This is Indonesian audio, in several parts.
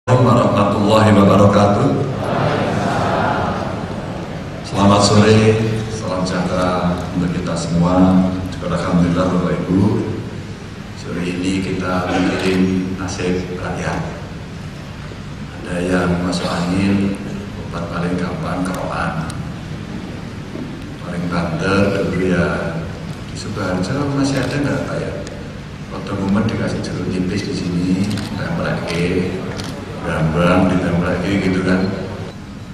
Assalamualaikum warahmatullahi wabarakatuh. Selamat sore, salam sejahtera untuk kita semua. Alhamdulillah Bapak Ibu, sore ini kita mengirim nasib rakyat. Ada yang masuk angin, obat paling gampang keroan. Paling banter dulu ya di Sukoharjo masih ada nggak Pak ya? Waktu momen dikasih jeruk nipis di sini, tempel lagi. Gambar ditambah lagi gitu kan.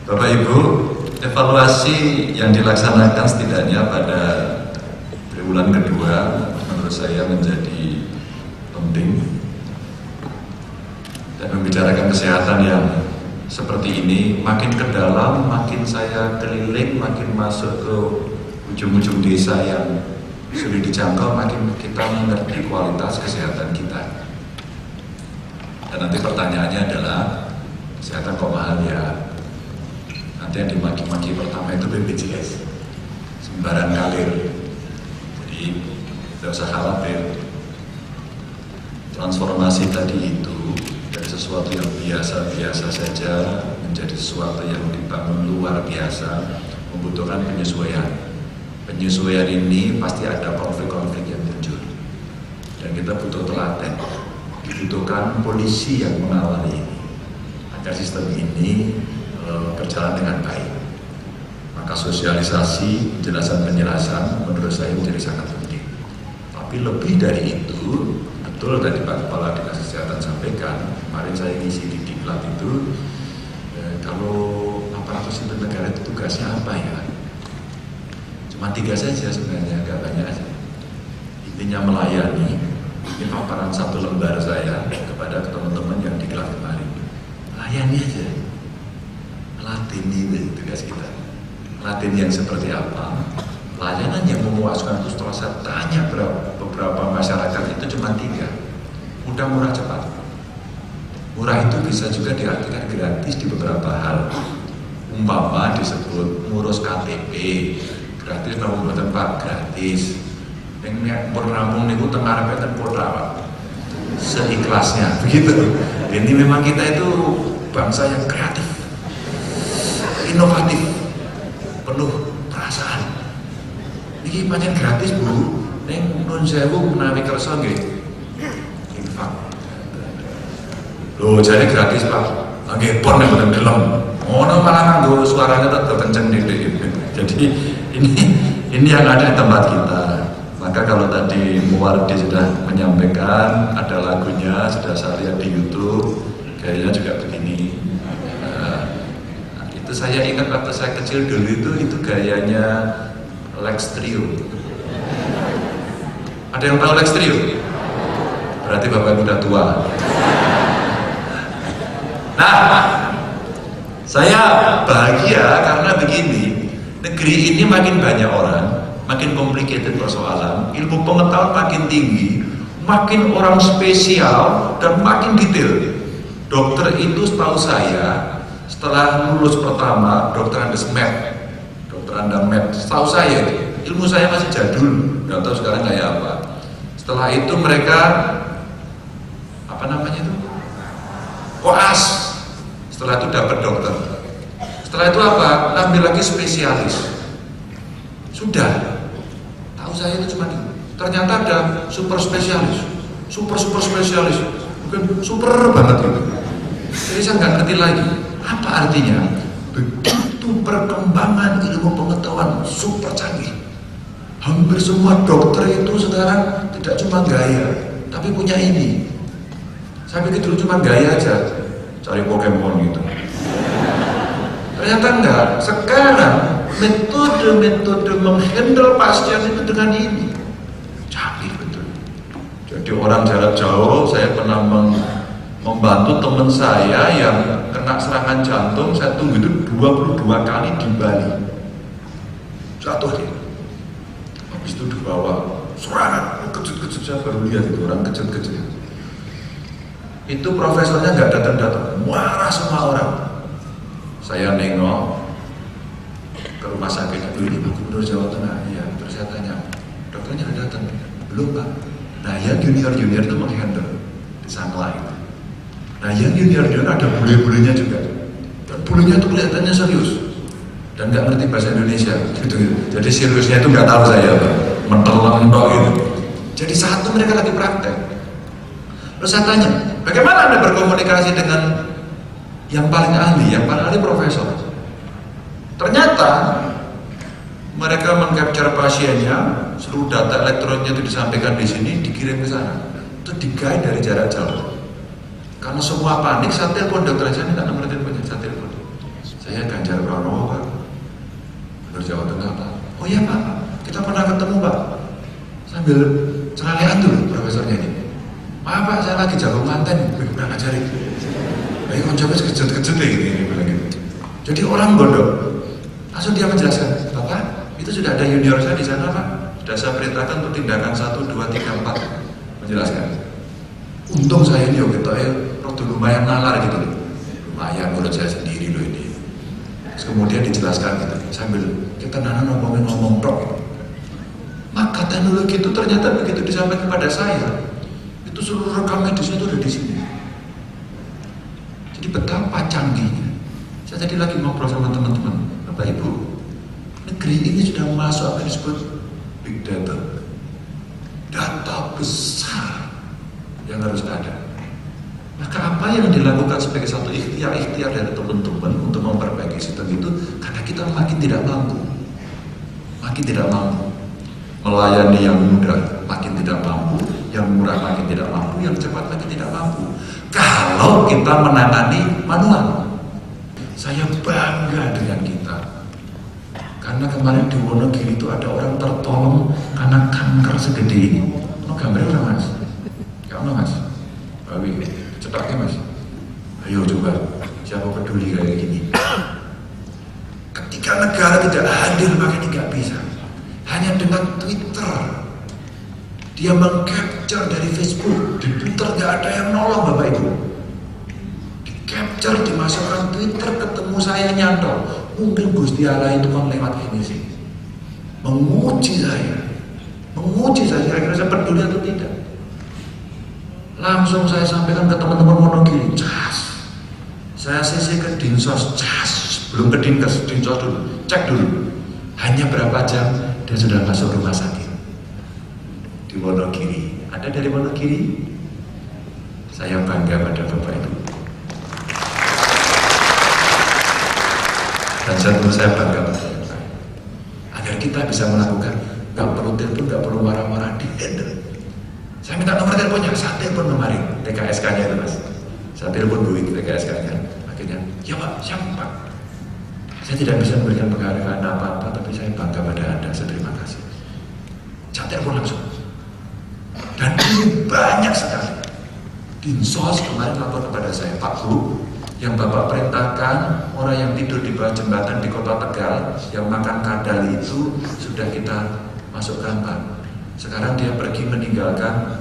Bapak Ibu, evaluasi yang dilaksanakan setidaknya pada triwulan kedua menurut saya menjadi penting. Dan membicarakan kesehatan yang seperti ini, makin ke dalam, makin saya keliling, makin masuk ke ujung-ujung desa yang sulit dijangkau, makin kita mengerti kualitas kesehatan kita. Dan nanti pertanyaannya adalah, kesehatan kok mahal ya? Nanti yang dimaki-maki pertama itu BPJS, sembarang kalir. Jadi tidak usah khawatir. Transformasi tadi itu dari sesuatu yang biasa-biasa saja menjadi sesuatu yang dibangun luar biasa, membutuhkan penyesuaian. Penyesuaian ini pasti ada konflik-konflik yang muncul, dan kita butuh telaten. Dibutuhkan polisi yang mengawali ini agar sistem ini berjalan dengan baik. Maka sosialisasi, penjelasan menurut saya menjadi sangat penting. Tapi lebih dari itu, betul tadi Pak Kepala Dinas Kesehatan sampaikan, kemarin saya ngisi di Diklat itu, kalau aparatur sipil negara itu tugasnya apa ya? Cuma 3 saja sebenarnya, agak banyak aja. Intinya melayani. Ini paparan satu lembar saya kepada teman-teman yang diklat kemarin. Layani aja, Latin ini tugas kita. Latin yang seperti apa? Layanan yang memuaskan itu setelah saya tanya beberapa masyarakat itu cuma 3. Mudah, murah, cepat. Murah itu bisa juga diartikan gratis di beberapa hal. Umpama disebut ngurus KTP, gratis, namun buatan Pak, gratis. Yang bernampung niku tengah repeten kota Pak, seikhlasnya begitu. Ini memang kita itu bangsa yang kreatif, inovatif, penuh perasaan. Ini pancen gratis Bu, neng nun sewu menawi kersa nggih infak. Loh jadi gratis Pak, nggih pon nek mboten gelem. Ngono malah nganggo suaranya tetep kenceng dhewe. Jadi ini yang ada di tempat kita. Maka kalau tadi Muwardi sudah menyampaikan, ada lagunya, sudah saya lihat di YouTube, gayanya juga begini. Itu saya ingat waktu saya kecil dulu itu gayanya Lex Trio. Ada yang tahu Lex Trio? Berarti Bapak udah tua. Nah, saya bahagia karena begini, negeri ini makin banyak orang, makin complicated persoalan, ilmu pengetahuan makin tinggi, makin orang spesial dan makin detail. Dokter itu setahu saya setelah lulus pertama Dr. Andes Med, Dr. Anda Med, setahu saya ilmu saya masih jadul, nggak tahu sekarang kayak apa. Setelah itu mereka apa namanya itu koas, setelah itu dapat dokter, setelah itu apa, ngambil lagi spesialis. Sudah, tahu saya itu cuma itu. Ternyata ada super spesialis, super spesialis, bukan super banget gitu. Jadi saya nggak ngerti lagi apa artinya. Begitu perkembangan ilmu pengetahuan super canggih. Hampir semua dokter itu sekarang tidak cuma gaya, tapi punya ini. Saya pikir dulu cuma gaya aja, cari Pokemon gitu. Ternyata enggak. Sekarang metode-metode menghandle pasien itu dengan ini canggih betul. Jadi orang jarak jauh, saya pernah membantu teman saya yang kena serangan jantung, saya tunggu itu 22 kali di Bali, jatuh dia. Habis itu dibawa serangan, kejut-kejut, saya baru lihat itu orang kejut-kejut. Itu profesornya nggak datang-datang, marah semua orang. Saya nengok ke rumah sakit itu, ini Pak Gubernur Jawa Tengah, ya. Terus saya tanya, dokternya ada datang? Belum Pak. Nah ya junior itu menghandle di Sangla itu. Nah Nah yang junior ada bule-bulenya juga, dan bulenya tuh kelihatannya serius dan nggak ngerti bahasa Indonesia gitu. Jadi seriusnya itu nggak tahu saya apa, menteleng-mentok gitu. Jadi satu mereka lagi praktek. Terus saya tanya, bagaimana Anda berkomunikasi dengan yang paling ahli? Yang paling ahli profesor. Ternyata mereka mengcapture pasiennya, seluruh data elektroniknya itu disampaikan di sini, dikirim ke sana. Itu di-guide dari jarak jauh. Karena semua panik, saya telepon dokter saya minta nomor teleponnya, saya telepon. Saya Ganjar Pranowo Pak, Gubernur Jawa Tengah Pak. Oh iya Pak, kita pernah ketemu Pak. Sambil celalean tuh profesornya ini. Maaf Pak, saya lagi jago manten, udah ngajarin. Ayo koncoba kejut-kejut kayak gini, bilang gitu. Jadi orang bodoh. Langsung dia menjelaskan, Bapak, itu sudah ada junior saya di sana Pak. Sudah saya perintahkan untuk tindakan 1, 2, 3, 4. Menjelaskan. Untung saya ini gitu ya, waktu lumayan nalar gitu loh. Lumayan menurut saya sendiri loh ini. Terus kemudian dijelaskan gitu, sambil kita ngomong tok gitu. Maka teknologi itu ternyata begitu disampaikan kepada saya, itu seluruh rekam medisnya itu ada di sini. Jadi betapa canggihnya. Saya tadi lagi ngobrol sama teman-teman, Bapak Ibu, negeri ini sudah masuk apa yang disebut big data, data besar yang harus ada. Maka apa yang dilakukan sebagai satu ikhtiar dari teman-teman untuk memperbaiki sistem itu, karena kita makin tidak mampu, melayani yang mudah makin tidak mampu, yang murah makin tidak mampu, yang cepat makin tidak mampu. Kalau kita menangani manual, saya bangga dengan kita. Karena kemarin di Wonogiri itu ada orang tertolong karena kanker segede ini. Mau gambarnya orang Mas? Gak mau Mas? Bawi, cetaknya Mas. Ayo coba, siapa peduli kayak gini? Ketika negara tidak hadir makanya nggak bisa. Hanya dengan Twitter, dia meng-capture dari Facebook. Di Twitter nggak ada yang nolong Bapak Ibu. Di-capture, dimasukkan Twitter, ketemu saya nyantol. Mungkin Gusti Allah itu kan lewat ini sih, menguji saya, kira-kira saya peduli atau tidak. Langsung saya sampaikan ke teman-teman Wonogiri, cas. Saya CC ke Dinsos, cas. Belum ke Dinkes, Dinsos dulu, cek dulu. Hanya berapa jam dia sudah masuk rumah sakit di Wonogiri. Ada dari Wonogiri? Saya bangga pada Bapak Ibu. Dan saya bangga pada Bapak. Agar kita bisa melakukan, nggak perlu telepon, nggak perlu marah-marah, di handle. Saya minta nomor teleponnya, saya telepon kemarin, TKSK-nya itu Mas. Saya telepon dulu TKSK-nya. Akhirnya, ya Pak, siapa Pak? Saya tidak bisa memberikan penghargaan apa-apa, tapi saya bangga pada Anda, saya terima kasih. Saya telepon langsung. Dan ini banyak sekali. Dinsos kemarin lapor kepada saya, Pak Bu, yang Bapak perintahkan orang yang tidur di bawah jembatan di Kota Tegal, yang makan kadal itu sudah kita masukkan Pak. Sekarang dia pergi meninggalkan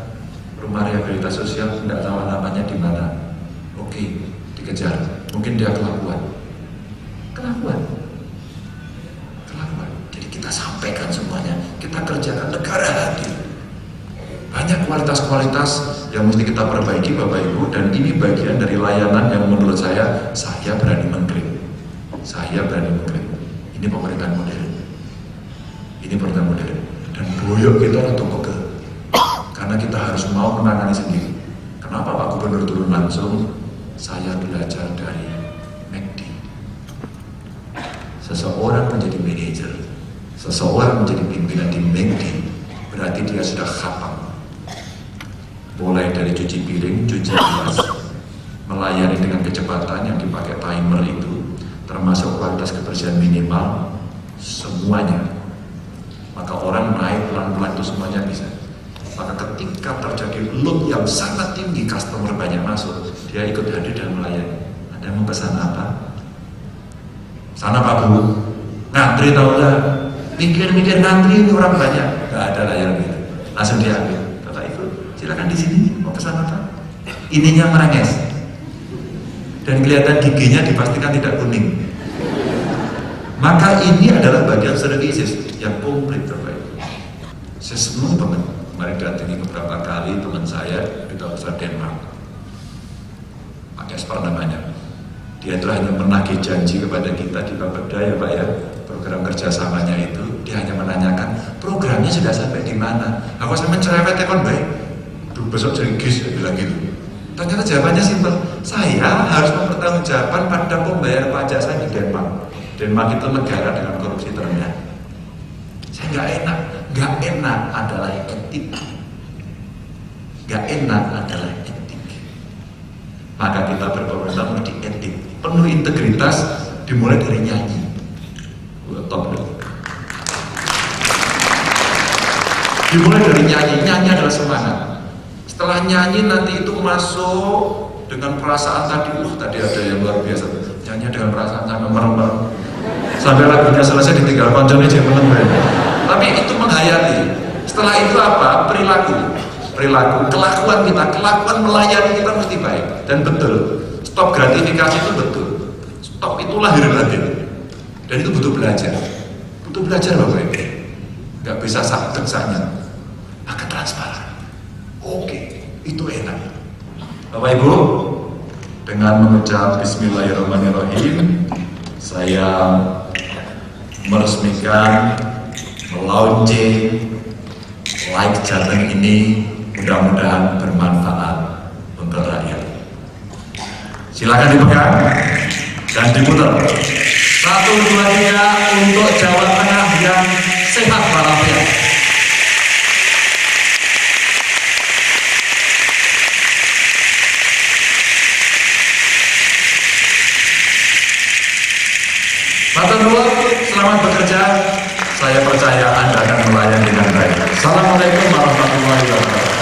rumah rehabilitasi sosial, tidak tahu namanya di mana. Oke, dikejar. Mungkin dia kelakuan. Jadi kita sampaikan semuanya, kita kerjakan, negara hadir. Banyak kualitas-kualitas yang mesti kita perbaiki Bapak Ibu, dan ini bagian dari layanan yang menurut saya berani mengklaim. Ini pemerintahan modern. Dan boyok kita untuk pegel. Karena kita harus mau menangani sendiri. Kenapa Pak Gubernur turun langsung? Saya belajar dari McD. Seseorang menjadi manajer, seseorang menjadi pimpinan di McD, berarti dia sudah khatam. Mulai dari cuci piring, cuci gelas, melayani dengan kecepatan yang dipakai timer itu, termasuk kualitas kebersihan minimal, semuanya. Maka orang naik pelan-pelan itu semuanya bisa. Maka ketika terjadi load yang sangat tinggi, customer banyak masuk, dia ikut hadir dan melayani. Anda mau pesan apa? Sana Pak Bu, ngantri tau lah. Mikir-mikir ngantri ini orang banyak, nggak ada layar gitu. Langsung diambil. Bapak Ibu, silakan di sini mau pesan apa? Ininya merenges. Dan kelihatan giginya dipastikan tidak kuning. Maka ini adalah bagian services yang komplit terbaik. Saya senang banget kemarin datangi beberapa kali teman saya di Duta Besar Denmark. Pak Jasper namanya. Dia itu hanya menagih janji kepada kita di Bapeda ya Pak ya, program kerjasamanya itu. Dia hanya menanyakan programnya sudah sampai di mana. Aku sampai cerewet kon baik. Besok jadi gis ya bilang gitu. Ternyata jawabannya simpel. Saya harus mempertanggungjawabkan pada pembayar pajak saya di Denmark. Denmark itu negara dengan korupsi terendah. Saya nggak enak adalah etik. Nggak enak adalah etik. Maka kita berkomitmen di etik, penuh integritas, dimulai dari nyanyi. Top dong. Dimulai dari nyanyi adalah semangat. Setelah nyanyi nanti itu masuk dengan perasaan tadi, tadi ada yang luar biasa. Nyanyi dengan perasaan sampai merem-merem. Sampai lagunya selesai ditinggal konconnya jadi meneng. Tapi itu menghayati. Setelah itu apa? Perilaku, kelakuan kita, kelakuan melayani kita mesti baik dan betul. Stop gratifikasi itu betul. Stop itu lahir batin. Dan itu butuh belajar Bapak Ibu. Gak bisa sakit-sakitnya. Akan transparan. Oke, itu enak. Bapak Ibu, dengan mengucap Bismillahirrahmanirrahim, saya meresmikan, melaunching Like Jateng ini, mudah-mudahan bermanfaat untuk rakyat. Silakan dipegang dan diputar. 1, 2, 3 untuk Jawa Tengah yang sehat walafiat. Selamat bekerja, saya percaya Anda akan melayani dengan baik. Assalamualaikum warahmatullahi wabarakatuh.